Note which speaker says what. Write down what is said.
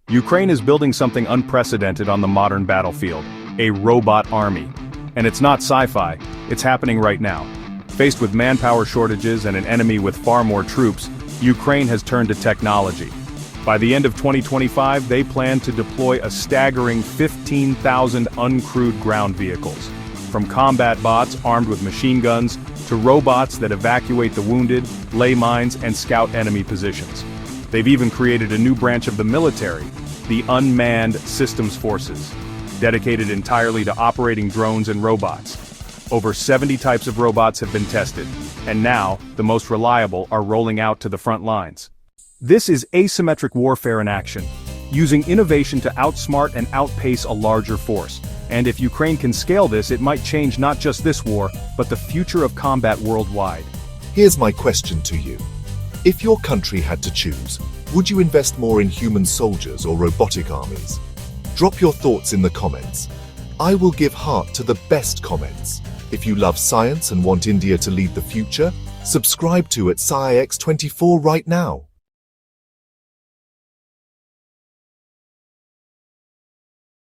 Speaker 1: Ukraine is building something unprecedented on the modern battlefield, a robot army. And it's not sci-fi, it's happening right now. Faced with manpower shortages and an enemy with far more troops, Ukraine has turned to technology. By the end of 2025, they plan to deploy a staggering 15,000 uncrewed ground vehicles. From combat bots armed with machine guns, to robots that evacuate the wounded, lay mines, and scout enemy positions. They've even created a new branch of the military, the Unmanned Systems Forces, dedicated entirely to operating drones and robots. Over 70 types of robots have been tested, and now, the most reliable are rolling out to the front lines. This is asymmetric warfare in action, using innovation to outsmart and outpace a larger force. And if Ukraine can scale this, it might change not just this war, but the future of combat worldwide.
Speaker 2: Here's my question to you. If your country had to choose, would you invest more in human soldiers or robotic armies? Drop your thoughts in the comments. I will give heart to the best comments. If you love science and want India to lead the future, subscribe to @SciX24 right now.